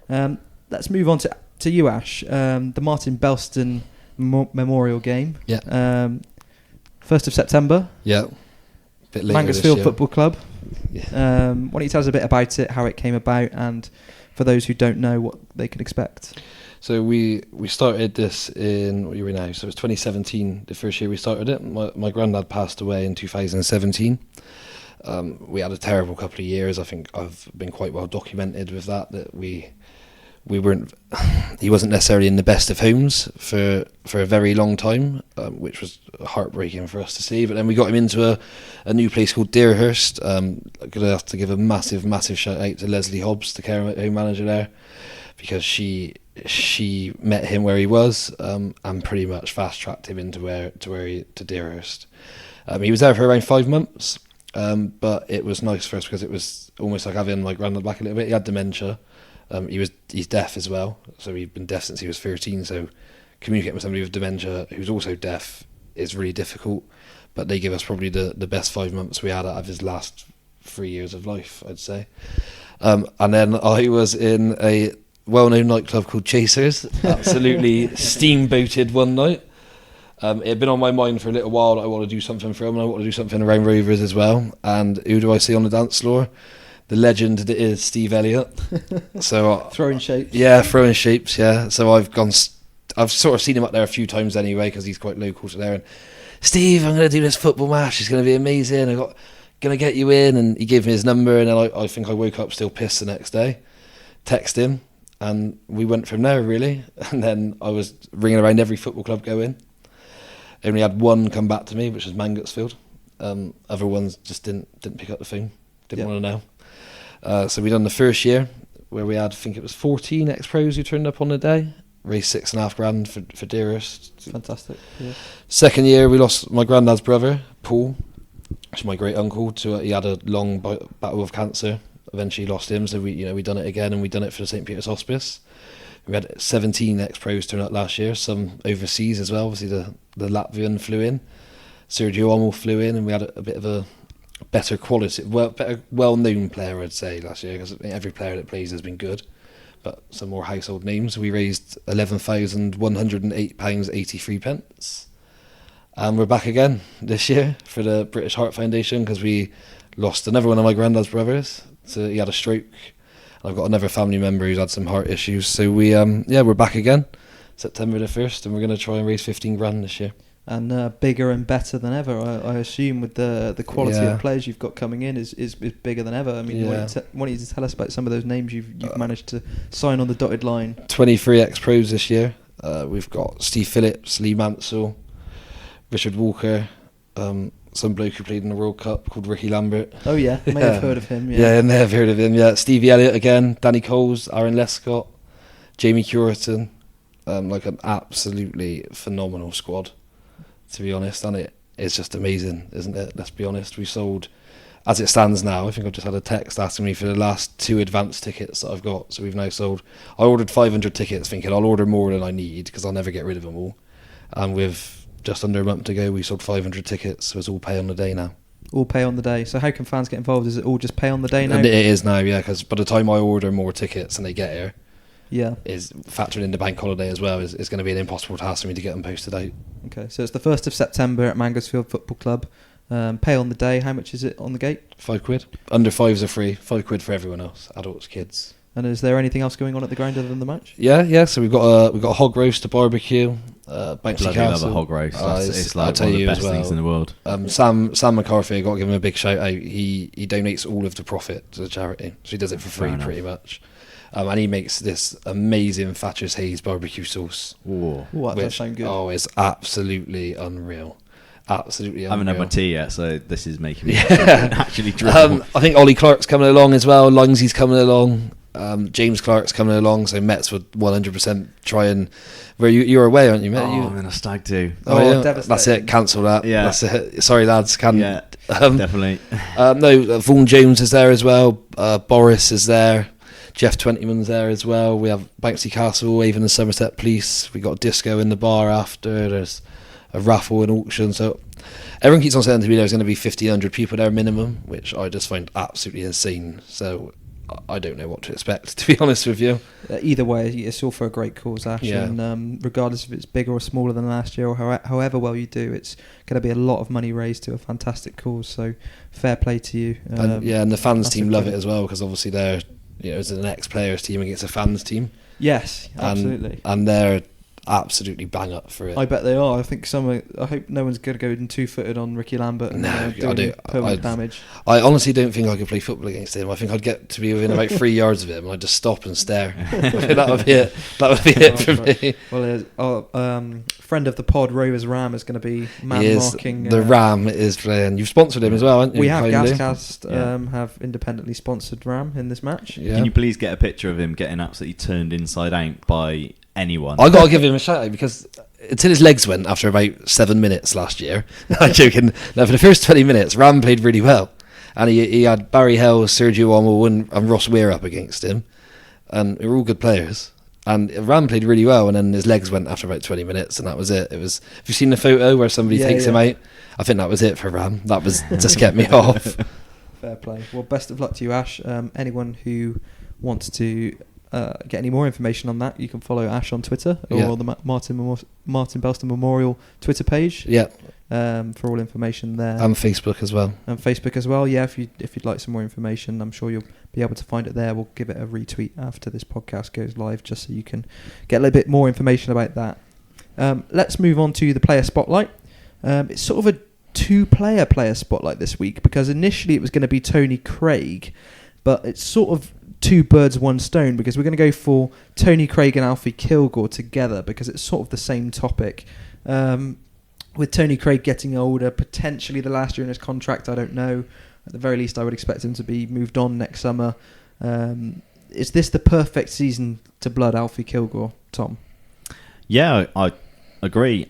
Let's move on to you, Ash. The Martin Belsten Memorial Game. Yeah. 1st of September. Yeah. Bit later Mangersfield Football Club. Yeah. Why don't you tell us a bit about it, how it came about, and for those who don't know, what they can expect? So we started this in, what year are we now? So it was 2017, the first year we started it. My granddad passed away in 2017. We had a terrible couple of years. I think I've been quite well documented with that we weren't, he wasn't necessarily in the best of homes for a very long time, which was heartbreaking for us to see. But then we got him into a new place called Deerhurst. I'm going to have to give a massive shout out to Leslie Hobbs, the care home manager there, because she met him where he was and pretty much fast tracked him into to Deerhurst. He was there for around 5 months, but it was nice for us because it was almost like having my granddad back a little bit. He had dementia. He's deaf as well, so he'd been deaf since he was 13. So communicating with somebody with dementia who's also deaf is really difficult. But they give us probably the best 5 months we had out of his last 3 years of life, I'd say. And then I was in a well-known nightclub called Chasers, absolutely steamboated one night. It had been on my mind for a little while that I want to do something for him, and I want to do something around Rovers as well. And who do I see on the dance floor? The legend that is Steve Elliott. So throwing shapes. Yeah, throwing shapes. Yeah. So I've sort of seen him up there a few times anyway because he's quite local to there. And Steve, I'm going to do this football match. It's going to be amazing. Going to get you in. And he gave me his number, and then I think I woke up still pissed the next day. Text him, and we went from there really. And then I was ringing around every football club going. Only had one come back to me, which was Mangersfield. Other ones just didn't pick up the phone. Didn't want to know. So we done the first year where we had, I think it was 14 ex-pros who turned up on the day, raised $6,500 for Dearest. Fantastic. Yeah. Second year we lost my granddad's brother, Paul. to my great uncle. He had a long battle with cancer. Eventually lost him, so we done it again, and we done it for the St. Peter's Hospice. We had 17 ex-pros turn up last year, some overseas as well. Obviously the Latvian flew in, Sergio Ommel flew in, and we had a bit of a better quality, well-known player, I'd say, last year, because every player that plays has been good, but some more household names. We raised £11,108.83, and we're back again this year for the British Heart Foundation, because we lost another one of my granddad's brothers. So he had a stroke. I've got another family member who's had some heart issues. So we're back again, September the 1st, and we're going to try and raise 15 grand this year. And bigger and better than ever, I assume, with the quality of players you've got coming in is bigger than ever. I mean, why don't you to tell us about some of those names you've managed to sign on the dotted line? 23 ex-pros this year. We've got Steve Phillips, Lee Mansell, Richard Walker, some bloke who played in the World Cup called Ricky Lambert. Oh yeah, may have heard of him. Yeah, may have heard of him. Yeah, Stevie Elliott again, Danny Coles, Aaron Lescott, Jamie Curiton. Like an absolutely phenomenal squad, to be honest, and it's just amazing, isn't it? Let's be honest. We sold, as it stands now, I think I've just had a text asking me for the last 2 advance tickets that I've got. So we've now sold. I ordered 500 tickets, thinking I'll order more than I need because I'll never get rid of them all. And with just under a month to go, we sold 500 tickets, so it's all pay on the day now. All pay on the day. So how can fans get involved? Is it all just pay on the day now? It is now, yeah, because by the time I order more tickets and they get here, is factoring in the bank holiday as well, is going to be an impossible task for me to get them posted out. Okay, so it's the 1st of September at Mangotsfield Football Club. Pay on the day. How much is it on the gate? £5. Under 5s are free. £5 for everyone else, adults, kids. And is there anything else going on at the ground other than the match? Yeah. So we've got a hog roast, a barbecue, bouncy castle. Love a hog roast. It's like one of the best things in the world. Sam McCarthy, I got to give him a big shout out. He donates all of the profit to the charity, so he does it for free pretty much. And he makes this amazing Thatcher's Haze barbecue sauce. Whoa, that does sound good. Oh, it's absolutely unreal. Absolutely unreal. I haven't had my tea yet, so this is making me actually dribble. I think Ollie Clark's coming along as well. Lungsy's coming along. James Clark's coming along, so Mets would 100% try and. Where you're away, aren't you, Met? I'm in a stag do. Yeah. That's it. Cancel that. Yeah, that's it. Sorry, lads. Definitely. No, Vaughan Jones is there as well. Boris is there. Jeff Twentyman's there as well. We have Banksy Castle, Avon and Somerset Police. We got a disco in the bar after. There's a raffle and auction. So everyone keeps on saying to me there's going to be 1,500 people there minimum, which I just find absolutely insane. So I don't know what to expect, to be honest with you. Either way, it's all for a great cause, Ash. Yeah. And regardless if it's bigger or smaller than last year, or however well you do, it's going to be a lot of money raised to a fantastic cause. So fair play to you. And the fans team love it as well, because obviously they're, it's an ex-players team against a fans team. Yes, absolutely. And they're absolutely bang up for it. I bet they are. I hope no one's going to go in 2-footed on Ricky Lambert and do permanent damage. I honestly don't think I could play football against him. I think I'd get to be within about 3 yards of him and I'd just stop and stare. That would be it. That would be it for me. Well, friend of the pod, Rovers Ram, is going to be marking. The Ram is playing. You've sponsored him as well, haven't you? We have. GasCast have independently sponsored Ram in this match. Yeah. Can you please get a picture of him getting absolutely turned inside out by anyone? I got to give him a shout out because until his legs went after about 7 minutes last year, I'm joking. Now, for the first 20 minutes, Ram played really well, and he had Barry Hell, Sergio Ommel, and Ross Weir up against him, and they were all good players. And Ram played really well, and then his legs went after about 20 minutes, and that was it. It was. Have you seen the photo where somebody takes him out? I think that was it for Ram. That was just kept me off. Fair play. Well, best of luck to you, Ash. Anyone who wants to get any more information on that, you can follow Ash on Twitter or the Martin Belsten Memorial Twitter page. Yeah. For all information there. And Facebook as well. Yeah, if you'd like some more information, I'm sure you'll be able to find it there. We'll give it a retweet after this podcast goes live, just so you can get a little bit more information about that. Let's move on to the player spotlight. It's sort of a two-player spotlight this week, because initially it was going to be Tony Craig, but it's sort of two birds, one stone, because we're going to go for Tony Craig and Alfie Kilgour together, because it's sort of the same topic. With Tony Craig getting older, potentially the last year in his contract, I don't know. At the very least, I would expect him to be moved on next summer. Is this the perfect season to blood Alfie Kilgour, Tom? Yeah, I agree.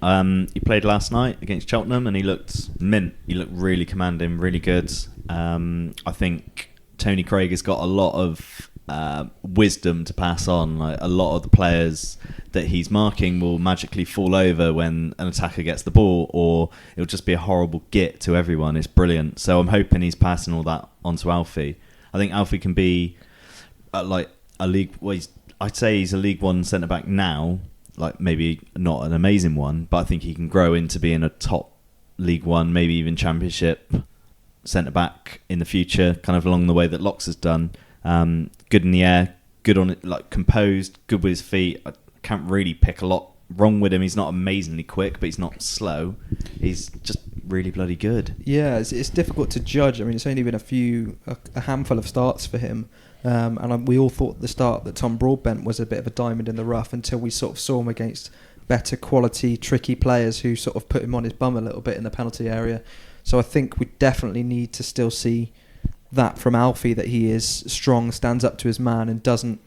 He played last night against Cheltenham and he looked mint. He looked really commanding, really good. I think Tony Craig has got a lot of wisdom to pass on. Like, a lot of the players that he's marking will magically fall over when an attacker gets the ball, or it'll just be a horrible git to everyone. It's brilliant. So I'm hoping he's passing all that on to Alfie. I think Alfie can be like a league. Well, I'd say he's a League One centre back now. Like, maybe not an amazing one, but I think he can grow into being a top League One, maybe even Championship centre back in the future, kind of along the way that Locks has done. Good in the air, good on it, like composed, good with his feet. I can't really pick a lot wrong with him. He's not amazingly quick, but he's not slow. He's just really bloody good. Yeah, it's difficult to judge. I mean, it's only been a handful of starts for him. And we all thought at the start that Tom Broadbent was a bit of a diamond in the rough until we sort of saw him against better quality, tricky players who sort of put him on his bum a little bit in the penalty area. So I think we definitely need to still see that from Alfie, that he is strong, stands up to his man, and doesn't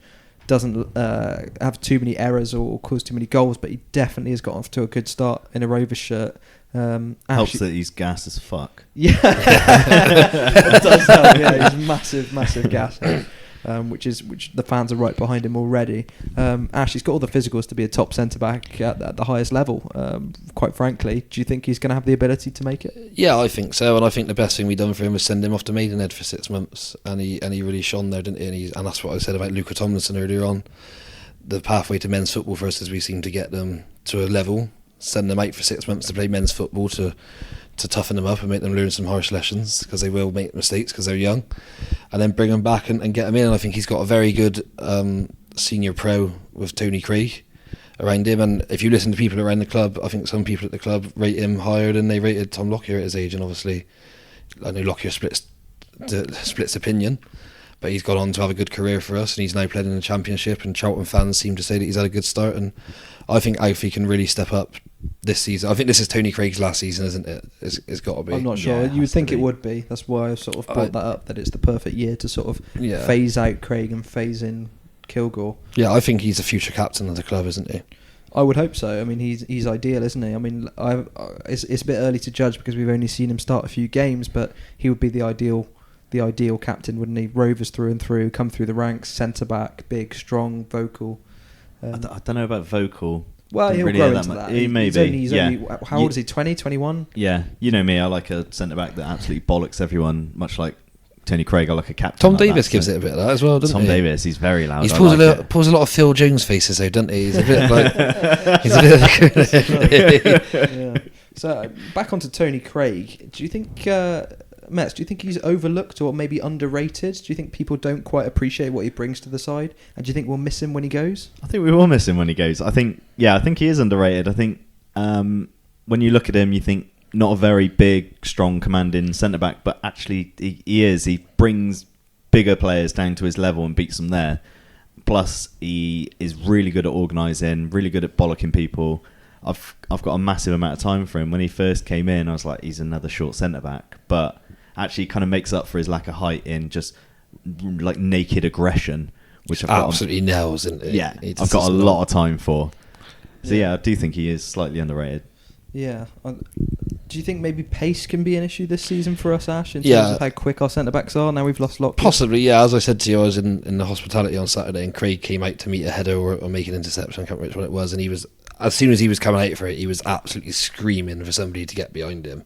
have too many errors or cause too many goals. But he definitely has got off to a good start in a Rovers shirt. Helps that he's gas as fuck. Yeah, it does help. Yeah, he's massive gas. Which the fans are right behind him already. Ash, he's got all the physicals to be a top centre back at the highest level. Quite frankly, do you think he's going to have the ability to make it? Yeah, I think so, and I think the best thing we done for him was send him off to Maidenhead for 6 months, and he really shone there, didn't he? And that's what I said about Luca Tomlinson earlier on. The pathway to men's football for us is we seem to get them to a level, send them out for 6 months to play men's football to toughen them up and make them learn some harsh lessons, because they will make mistakes because they're young, and then bring them back and get them in. And I think he's got a very good senior pro with Tony Craig around him, and if you listen to people around the club, I think some people at the club rate him higher than they rated Tom Lockyer at his age. And obviously I know Lockyer splits opinion, but he's gone on to have a good career for us, and he's now played in the Championship, and Charlton fans seem to say that he's had a good start, and I think Alfie can really step up this season. I think this is Tony Craig's last season, isn't it? It's got to be. I'm not sure. Yeah, you would think it would be. That's why I sort of brought that up, that it's the perfect year to sort of phase out Craig and phase in Kilgour. Yeah, I think he's a future captain of the club, isn't he? I would hope so. I mean, he's ideal, isn't he? I mean, it's a bit early to judge because we've only seen him start a few games, but he would be the ideal captain, wouldn't he? Rovers through and through, come through the ranks, centre back, big, strong, vocal. I don't know about vocal. Well, he'll really grow into that. He's only, how old is he? 20, 21? Yeah, you know me. I like a centre back that absolutely bollocks everyone, much like Tony Craig. I like a captain. Tom like Davis that, gives it a bit of that as well, doesn't he? Tom Davis, he's very loud. He pulls a lot of Phil Jones faces, though, doesn't he? He's a bit like Yeah. So back onto Tony Craig. Do you think? Mets, do you think he's overlooked or maybe underrated? Do you think people don't quite appreciate what he brings to the side? And do you think we'll miss him when he goes? I think we will miss him when he goes. I think he is underrated. I think when you look at him, you think not a very big, strong, commanding centre-back, but actually he is. He brings bigger players down to his level and beats them there. Plus, he is really good at organising, really good at bollocking people. I've got a massive amount of time for him. When he first came in, I was like, he's another short centre-back. But actually kind of makes up for his lack of height in just like naked aggression, which I've absolutely nails, isn't it? Yeah, I've got a lot of time for. So yeah, I do think he is slightly underrated. Yeah. Do you think maybe pace can be an issue this season for us, Ash, in terms of how quick our centre-backs are? Now we've lost Lockyer. Possibly, yeah. As I said to you, I was in the hospitality on Saturday, and Craig came out to meet a header or make an interception. I can't remember which one it was, and he was, as soon as he was coming out for it, he was absolutely screaming for somebody to get behind him.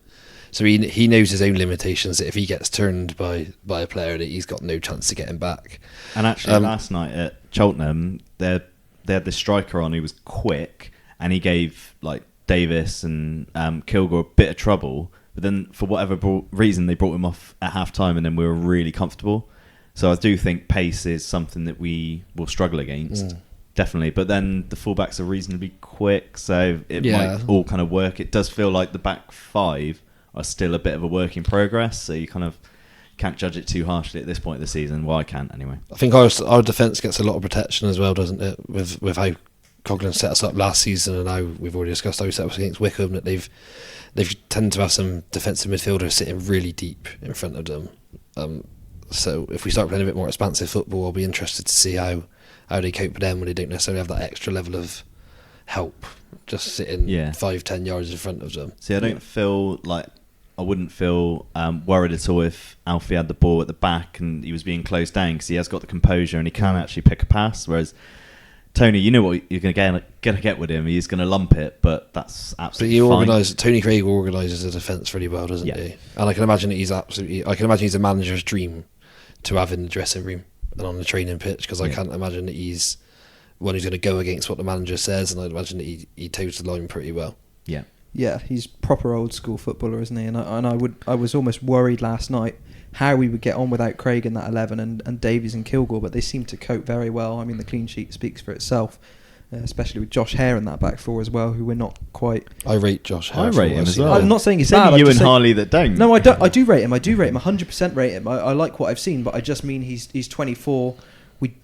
So he knows his own limitations, that if he gets turned by a player, that he's got no chance to get him back. And actually last night at Cheltenham, they had this striker on who was quick, and he gave like Davis and Kilgour a bit of trouble, but then for whatever reason they brought him off at half time, and then we were really comfortable. So I do think pace is something that we will struggle against, definitely. But then the fullbacks are reasonably quick, so it might all kind of work. It does feel like the back five are still a bit of a work in progress, so you kind of can't judge it too harshly at this point of the season. Well, I can't anyway. I think our defence gets a lot of protection as well, doesn't it, with how Coughlin set us up last season, and now we've already discussed how we set us against Wickham, that they've tended to have some defensive midfielders sitting really deep in front of them. So if we start playing a bit more expansive football, I'll be interested to see how they cope with them when they don't necessarily have that extra level of help just sitting 5-10 yards in front of them. See, I don't feel like I wouldn't feel worried at all if Alfie had the ball at the back and he was being closed down, because he has got the composure and he can actually pick a pass. Whereas Tony, you know what you're going to get with him. He's going to lump it, but that's absolutely fine. Tony Craig organises the defence really well, doesn't he? And I can imagine that he's a manager's dream to have in the dressing room and on the training pitch, because I can't imagine that he's one who's going to go against what the manager says, and I'd imagine that he toes the line pretty well. Yeah. Yeah, he's proper old school footballer, isn't he? And I was almost worried last night how we would get on without Craig in that 11 and Davies and Kilgour, but they seem to cope very well. I mean, the clean sheet speaks for itself, especially with Josh Hare in that back four as well, who we're not quite. I rate Josh Hare. I rate him as well. I'm not saying he's bad. Only you and Harley that don't. No, I don't. I do rate him. 100% rate him. I like what I've seen, but I just mean he's 24.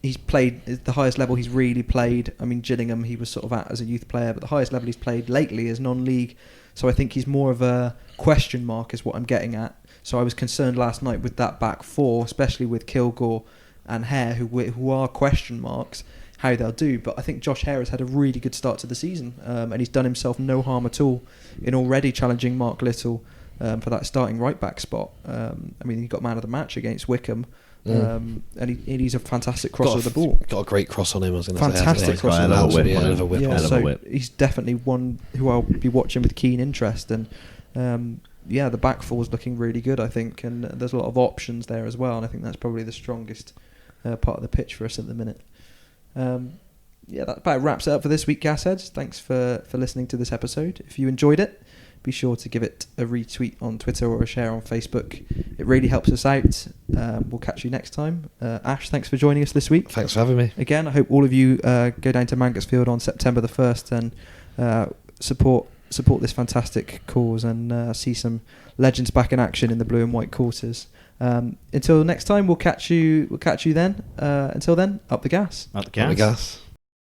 He's played at the highest level he's really played. I mean, Gillingham he was sort of at as a youth player, but the highest level he's played lately is non-league. So I think he's more of a question mark is what I'm getting at. So I was concerned last night with that back four, especially with Kilgour and Hare, who are question marks, how they'll do. But I think Josh Hare has had a really good start to the season, and he's done himself no harm at all in already challenging Mark Little for that starting right-back spot. I mean, he got man of the match against Wickham. And he's a fantastic crosser of the ball. Got a great cross on him. I was going to say, fantastic cross on the ball. So he's definitely one who I'll be watching with keen interest. And the back four is looking really good, I think, and there's a lot of options there as well. And I think that's probably the strongest part of the pitch for us at the minute. That about wraps it up for this week, Gasheads. Thanks for listening to this episode. If you enjoyed it, be sure to give it a retweet on Twitter or a share on Facebook. It really helps us out. We'll catch you next time. Ash, thanks for joining us this week. Thanks for having me. Again, I hope all of you go down to Mangotsfield on September the 1st and support this fantastic cause and see some legends back in action in the blue and white quarters. Until next time, we'll catch you then. Until then, up the gas. Up the gas. Up the gas.